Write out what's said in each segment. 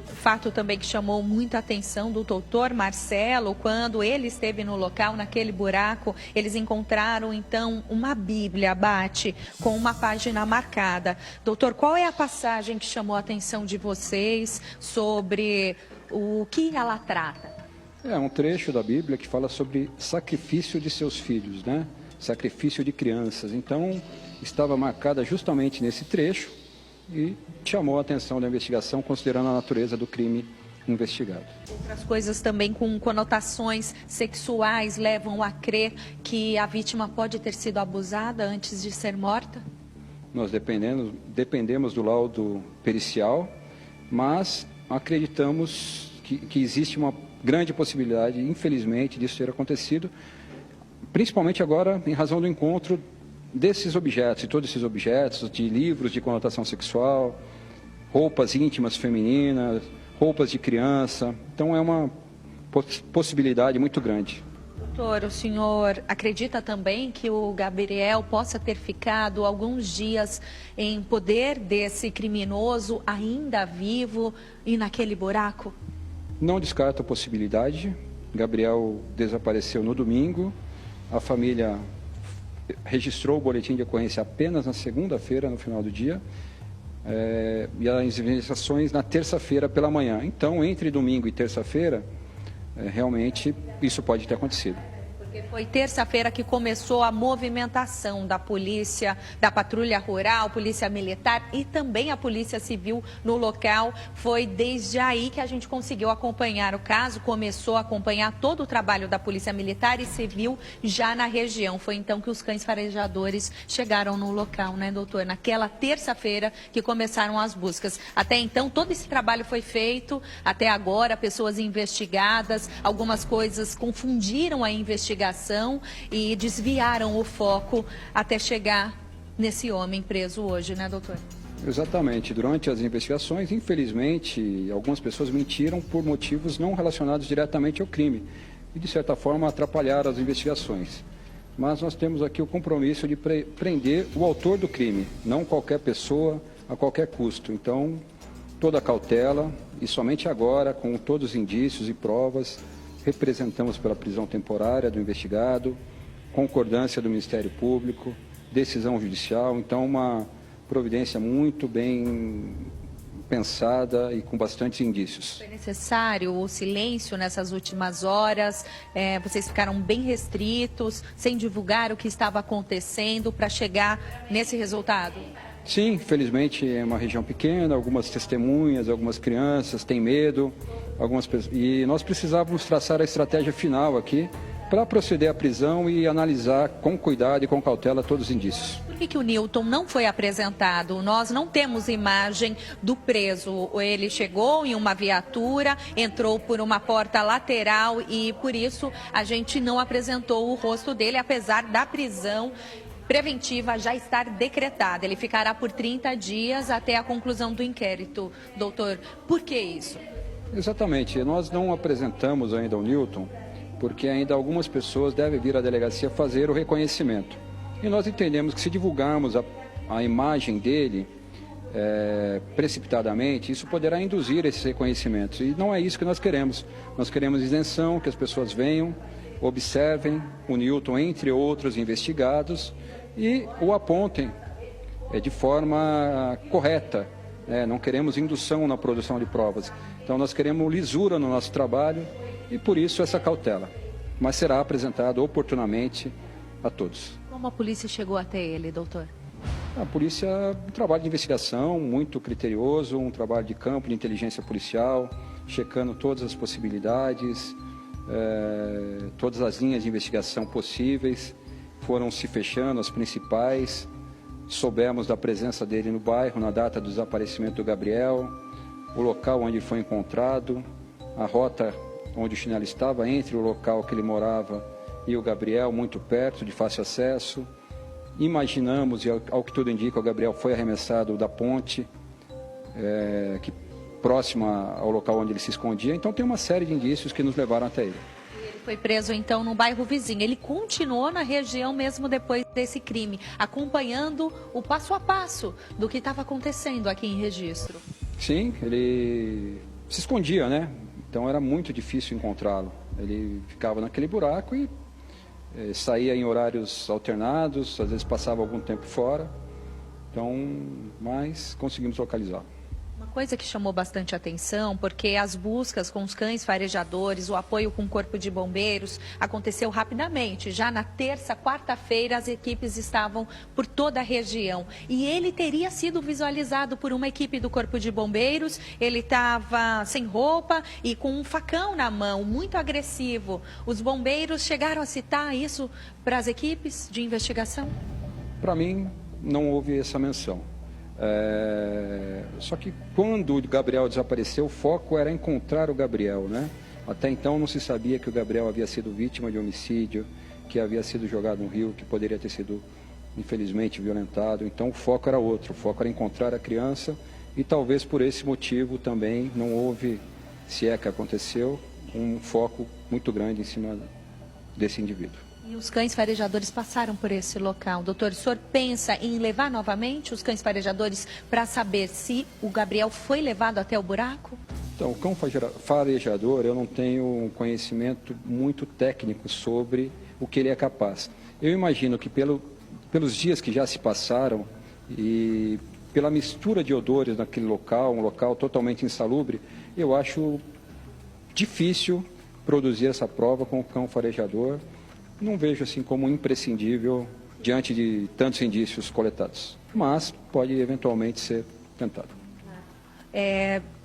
Fato também que chamou muita atenção do doutor Marcelo, quando ele esteve no local, naquele buraco, eles encontraram então uma Bíblia, Bate, com uma página marcada. Doutor, qual é a passagem que chamou a atenção de vocês sobre o que ela trata? É um trecho da Bíblia que fala sobre sacrifício de seus filhos, né? Sacrifício de crianças. Então, estava marcada justamente nesse trecho e chamou a atenção da investigação, considerando a natureza do crime investigado. Outras coisas também com conotações sexuais levam a crer que a vítima pode ter sido abusada antes de ser morta? Nós dependemos do laudo pericial, mas acreditamos que existe uma grande possibilidade, infelizmente, disso ter acontecido, principalmente agora em razão do encontro desses objetos, de todos esses objetos, de livros de conotação sexual, roupas íntimas femininas, roupas de criança. Então é uma possibilidade muito grande. Doutor, o senhor acredita também que o Gabriel possa ter ficado alguns dias em poder desse criminoso ainda vivo e naquele buraco? Não descarto a possibilidade. Gabriel desapareceu no domingo. A família registrou o boletim de ocorrência apenas na segunda-feira, no final do dia, e as investigações na terça-feira pela manhã. Então, entre domingo e terça-feira, realmente isso pode ter acontecido. Porque foi terça-feira que começou a movimentação da polícia, da patrulha rural, polícia militar e também a polícia civil no local. Foi desde aí que a gente conseguiu acompanhar o caso, começou a acompanhar todo o trabalho da polícia militar e civil já na região. Foi então que os cães farejadores chegaram no local, né, doutor? Naquela terça-feira que começaram as buscas. Até então, todo esse trabalho foi feito, até agora, pessoas investigadas, algumas coisas confundiram a investigação e desviaram o foco até chegar nesse homem preso hoje, né, doutor? Exatamente. Durante as investigações, infelizmente, algumas pessoas mentiram por motivos não relacionados diretamente ao crime e, de certa forma, atrapalharam as investigações. Mas nós temos aqui o compromisso de prender o autor do crime, não qualquer pessoa, a qualquer custo. Então, toda a cautela e somente agora, com todos os indícios e provas, representamos pela prisão temporária do investigado, concordância do Ministério Público, decisão judicial. Então, uma providência muito bem pensada e com bastantes indícios. Foi necessário o silêncio nessas últimas horas? Vocês ficaram bem restritos, sem divulgar o que estava acontecendo para chegar nesse resultado? Sim, felizmente é uma região pequena, algumas testemunhas, algumas crianças têm medo, e nós precisávamos traçar a estratégia final aqui para proceder à prisão e analisar com cuidado e com cautela todos os indícios. Por que o Newton não foi apresentado? Nós não temos imagem do preso. Ele chegou em uma viatura, entrou por uma porta lateral e por isso a gente não apresentou o rosto dele, apesar da prisão preventiva já estar decretada. Ele ficará por 30 dias até a conclusão do inquérito. Doutor, por que isso? Exatamente. Nós não apresentamos ainda o Newton, porque ainda algumas pessoas devem vir à delegacia fazer o reconhecimento. E nós entendemos que se divulgarmos a imagem dele precipitadamente, isso poderá induzir esses reconhecimentos. E não é isso que nós queremos. Nós queremos isenção, que as pessoas venham, observem o Newton, entre outros investigados, e o apontem de forma correta. Não queremos indução na produção de provas. Então, nós queremos lisura no nosso trabalho e, por isso, essa cautela. Mas será apresentado oportunamente a todos. Como a polícia chegou até ele, doutor? A polícia, um trabalho de investigação muito criterioso, um trabalho de campo de inteligência policial, checando todas as possibilidades, todas as linhas de investigação possíveis, foram se fechando as principais. Soubemos da presença dele no bairro na data do desaparecimento do Gabriel, o local onde foi encontrado, a rota onde o chinelo estava, entre o local que ele morava e o Gabriel, muito perto, de fácil acesso. Imaginamos, e ao que tudo indica, o Gabriel foi arremessado da ponte, próxima ao local onde ele se escondia. Então tem uma série de indícios que nos levaram até ele. Ele foi preso então no bairro vizinho. Ele continuou na região mesmo depois desse crime, acompanhando o passo a passo do que estava acontecendo aqui em Registro. Sim, ele se escondia, né? Então era muito difícil encontrá-lo. Ele ficava naquele buraco e saía em horários alternados, às vezes passava algum tempo fora. Então, mas conseguimos localizá-lo. Uma coisa que chamou bastante atenção, porque as buscas com os cães farejadores, o apoio com o Corpo de Bombeiros, aconteceu rapidamente. Já na terça, quarta-feira, as equipes estavam por toda a região. E ele teria sido visualizado por uma equipe do Corpo de Bombeiros. Ele estava sem roupa e com um facão na mão, muito agressivo. Os bombeiros chegaram a citar isso para as equipes de investigação? Para mim, não houve essa menção. Só que quando o Gabriel desapareceu, o foco era encontrar o Gabriel, né? Até então não se sabia que o Gabriel havia sido vítima de homicídio, que havia sido jogado no rio, que poderia ter sido, infelizmente, violentado. Então o foco era outro, o foco era encontrar a criança e talvez por esse motivo também não houve, se é que aconteceu, um foco muito grande em cima desse indivíduo. E os cães farejadores passaram por esse local. Doutor, o senhor pensa em levar novamente os cães farejadores para saber se o Gabriel foi levado até o buraco? Então, o cão farejador, eu não tenho um conhecimento muito técnico sobre o que ele é capaz. Eu imagino que pelos dias que já se passaram e pela mistura de odores naquele local, um local totalmente insalubre, eu acho difícil produzir essa prova com o cão farejador. Não vejo assim como imprescindível diante de tantos indícios coletados, mas pode eventualmente ser tentado.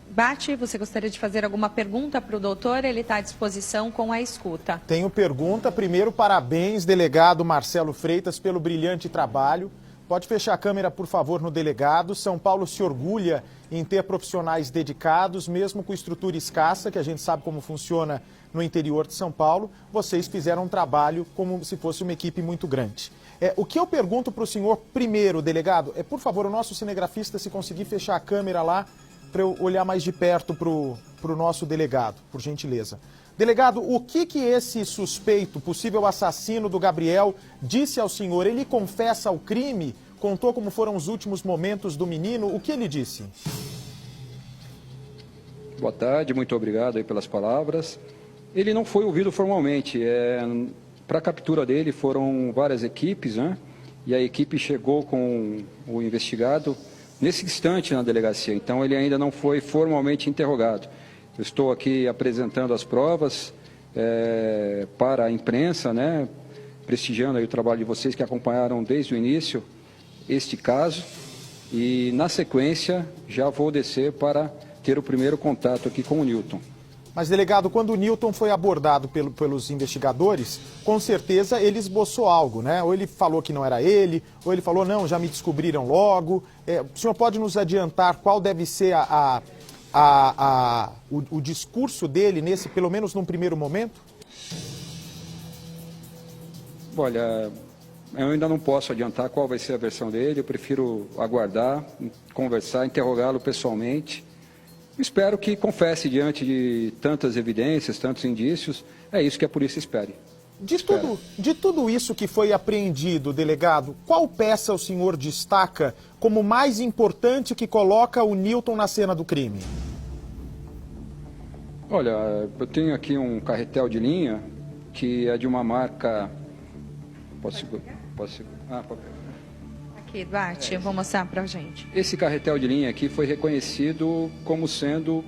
Bate, você gostaria de fazer alguma pergunta para o doutor? Ele está à disposição com a escuta. Tenho pergunta. Primeiro, parabéns, delegado Marcelo Freitas, pelo brilhante trabalho. Pode fechar a câmera, por favor, no delegado. São Paulo se orgulha em ter profissionais dedicados, mesmo com estrutura escassa, que a gente sabe como funciona no interior de São Paulo. Vocês fizeram um trabalho como se fosse uma equipe muito grande. O que eu pergunto para o senhor primeiro, delegado, por favor, o nosso cinegrafista, se conseguir fechar a câmera lá, para eu olhar mais de perto para o nosso delegado, por gentileza. Delegado, o que esse suspeito, possível assassino do Gabriel, disse ao senhor? Ele confessa o crime? Contou como foram os últimos momentos do menino? O que ele disse? Boa tarde, muito obrigado aí pelas palavras. Ele não foi ouvido formalmente. Para a captura dele foram várias equipes, né? E a equipe chegou com o investigado nesse instante na delegacia. Então ele ainda não foi formalmente interrogado. Eu estou aqui apresentando as provas para a imprensa, né? Prestigiando aí o trabalho de vocês que acompanharam desde o início este caso. E na sequência já vou descer para ter o primeiro contato aqui com o Newton. Mas, delegado, quando o Newton foi abordado pelos investigadores, com certeza ele esboçou algo, né? Ou ele falou que não era ele, ou ele falou, não, já me descobriram logo. O senhor pode nos adiantar qual deve ser o discurso dele, pelo menos num primeiro momento? Olha, eu ainda não posso adiantar qual vai ser a versão dele, eu prefiro aguardar, conversar, interrogá-lo pessoalmente. Espero que confesse diante de tantas evidências, tantos indícios. É isso que a polícia espere. De tudo isso que foi apreendido, delegado, qual peça o senhor destaca como mais importante que coloca o Newton na cena do crime? Olha, eu tenho aqui um carretel de linha que é de uma marca... Posso segurar? Aqui, Bate, vou mostrar para a gente. Esse carretel de linha aqui foi reconhecido como sendo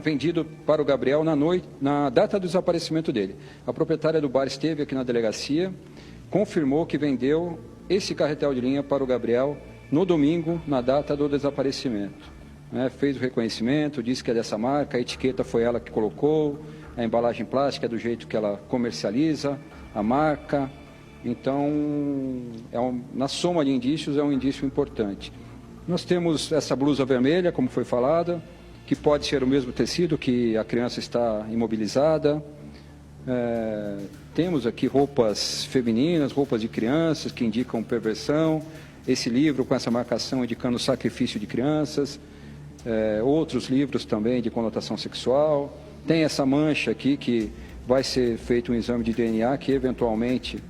vendido para o Gabriel na data do desaparecimento dele. A proprietária do bar esteve aqui na delegacia, confirmou que vendeu esse carretel de linha para o Gabriel no domingo, na data do desaparecimento. Fez o reconhecimento, disse que é dessa marca, a etiqueta foi ela que colocou, a embalagem plástica é do jeito que ela comercializa, a marca. Então, na soma de indícios, é um indício importante. Nós temos essa blusa vermelha, como foi falada, que pode ser o mesmo tecido que a criança está imobilizada. Temos aqui roupas femininas, roupas de crianças, que indicam perversão. Esse livro com essa marcação indicando sacrifício de crianças. Outros livros também de conotação sexual. Tem essa mancha aqui que vai ser feito um exame de DNA que, eventualmente,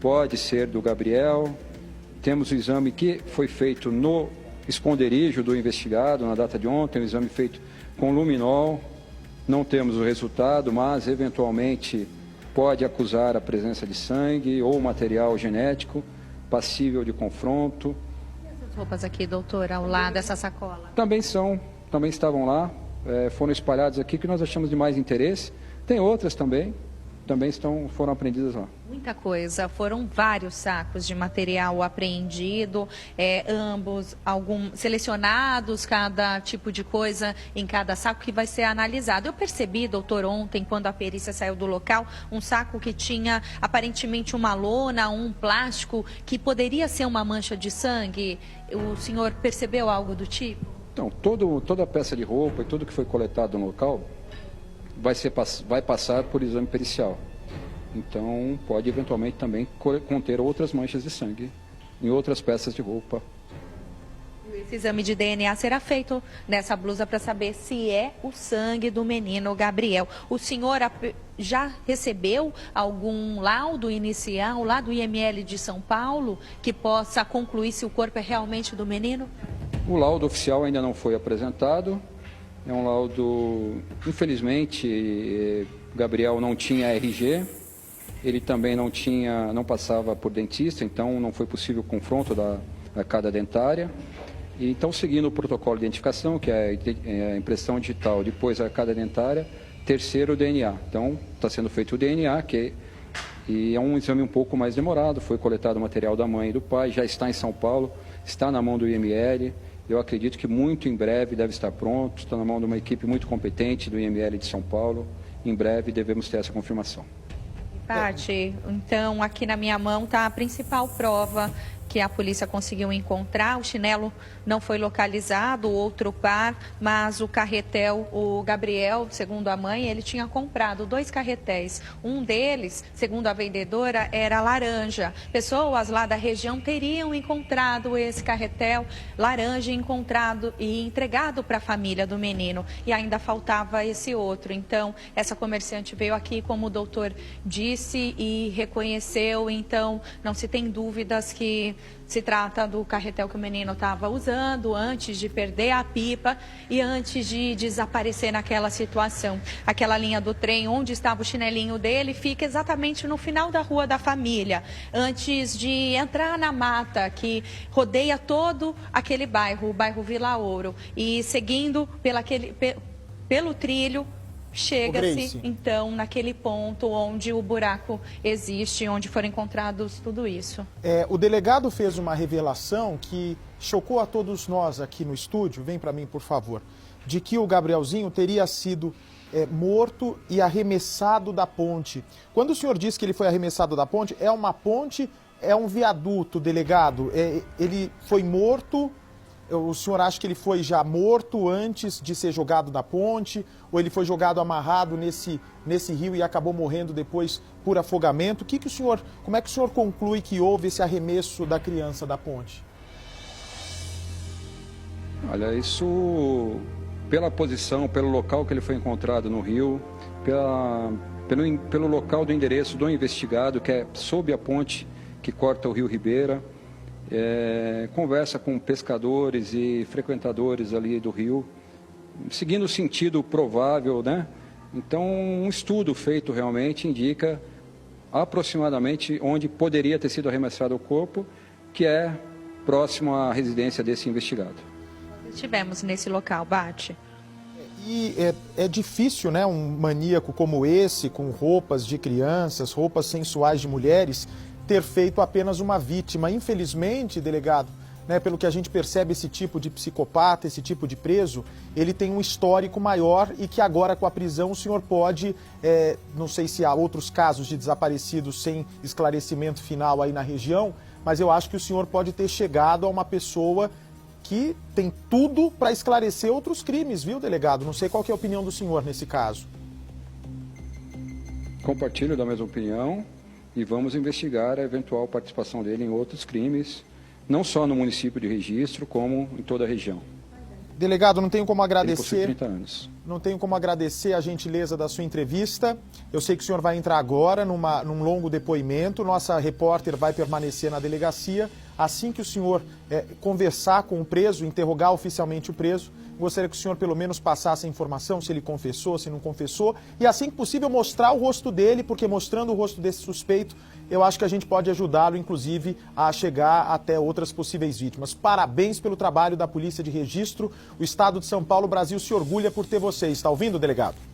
pode ser do Gabriel. Temos o exame que foi feito no esconderijo do investigado, na data de ontem, um exame feito com luminol. Não temos o resultado, mas eventualmente pode acusar a presença de sangue ou material genético passível de confronto. E essas roupas aqui, doutor, ao lado dessa sacola? Também estavam lá, foram espalhadas aqui, que nós achamos de mais interesse. Tem outras também foram apreendidas lá. Muita coisa, foram vários sacos de material apreendido, ambos, selecionados, cada tipo de coisa em cada saco que vai ser analisado. Eu percebi, doutor, ontem, quando a perícia saiu do local, um saco que tinha aparentemente uma lona, um plástico, que poderia ser uma mancha de sangue. O senhor percebeu algo do tipo? Então, toda a peça de roupa e tudo que foi coletado no local vai passar por exame pericial. Então, pode eventualmente também conter outras manchas de sangue em outras peças de roupa. Esse exame de DNA será feito nessa blusa para saber se é o sangue do menino Gabriel. O senhor já recebeu algum laudo inicial lá do IML de São Paulo que possa concluir se o corpo é realmente do menino? O laudo oficial ainda não foi apresentado. É um laudo, infelizmente, Gabriel não tinha RG, ele também não passava por dentista, então não foi possível o confronto da arcada dentária. E, então, seguindo o protocolo de identificação, que é a impressão digital, depois a arcada dentária, terceiro o DNA. Então, está sendo feito o DNA, e é um exame um pouco mais demorado, foi coletado o material da mãe e do pai, já está em São Paulo, está na mão do IML. Eu acredito que muito em breve deve estar pronto, está na mão de uma equipe muito competente do IML de São Paulo. Em breve devemos ter essa confirmação. Paty, então aqui na minha mão está a principal prova que a polícia conseguiu encontrar. O chinelo não foi localizado, o outro par, mas o carretel, o Gabriel, segundo a mãe, ele tinha comprado 2 carretéis. Um deles, segundo a vendedora, era laranja. Pessoas lá da região teriam encontrado esse carretel laranja encontrado e entregado para a família do menino. E ainda faltava esse outro. Então, essa comerciante veio aqui, como o doutor disse, e reconheceu. Então, não se tem dúvidas que se trata do carretel que o menino estava usando antes de perder a pipa e antes de desaparecer naquela situação. Aquela linha do trem onde estava o chinelinho dele fica exatamente no final da Rua da Família, antes de entrar na mata que rodeia todo aquele bairro, o bairro Vila Ouro. E seguindo pelo trilho, chega-se, então, naquele ponto onde o buraco existe, onde foram encontrados tudo isso. O delegado fez uma revelação que chocou a todos nós aqui no estúdio, vem para mim, por favor, de que o Gabrielzinho teria sido morto e arremessado da ponte. Quando o senhor diz que ele foi arremessado da ponte, é uma ponte, é um viaduto, delegado? Ele foi morto... O senhor acha que ele foi já morto antes de ser jogado da ponte? Ou ele foi jogado amarrado nesse rio e acabou morrendo depois por afogamento? Como é que o senhor conclui que houve esse arremesso da criança da ponte? Olha, isso pela posição, pelo local que ele foi encontrado no rio, pelo local do endereço do investigado, que é sob a ponte que corta o rio Ribeira. Conversa com pescadores e frequentadores ali do rio, seguindo o sentido provável, né? Então, um estudo feito realmente indica aproximadamente onde poderia ter sido arremessado o corpo, que é próximo à residência desse investigado. Estivemos nesse local, Bate. E é difícil, né, um maníaco como esse, com roupas de crianças, roupas sensuais de mulheres, ter feito apenas uma vítima. Infelizmente, delegado, né, pelo que a gente percebe, esse tipo de psicopata, esse tipo de preso, ele tem um histórico maior e que agora com a prisão o senhor pode, não sei se há outros casos de desaparecidos sem esclarecimento final aí na região, mas eu acho que o senhor pode ter chegado a uma pessoa que tem tudo para esclarecer outros crimes, viu, delegado? Não sei qual que é a opinião do senhor nesse caso. Compartilho da mesma opinião. E vamos investigar a eventual participação dele em outros crimes, não só no município de Registro, como em toda a região. Delegado, não tenho como agradecer. Ele possui 30 anos. Não tenho como agradecer a gentileza da sua entrevista. Eu sei que o senhor vai entrar agora num longo depoimento. Nossa repórter vai permanecer na delegacia. Assim que o senhor conversar com o preso, interrogar oficialmente o preso, Gostaria que o senhor pelo menos passasse a informação, se ele confessou, se não confessou, e assim que possível mostrar o rosto dele, porque mostrando o rosto desse suspeito, eu acho que a gente pode ajudá-lo, inclusive, a chegar até outras possíveis vítimas. Parabéns pelo trabalho da Polícia de Registro. O Estado de São Paulo, o Brasil se orgulha por ter você. Está ouvindo, delegado?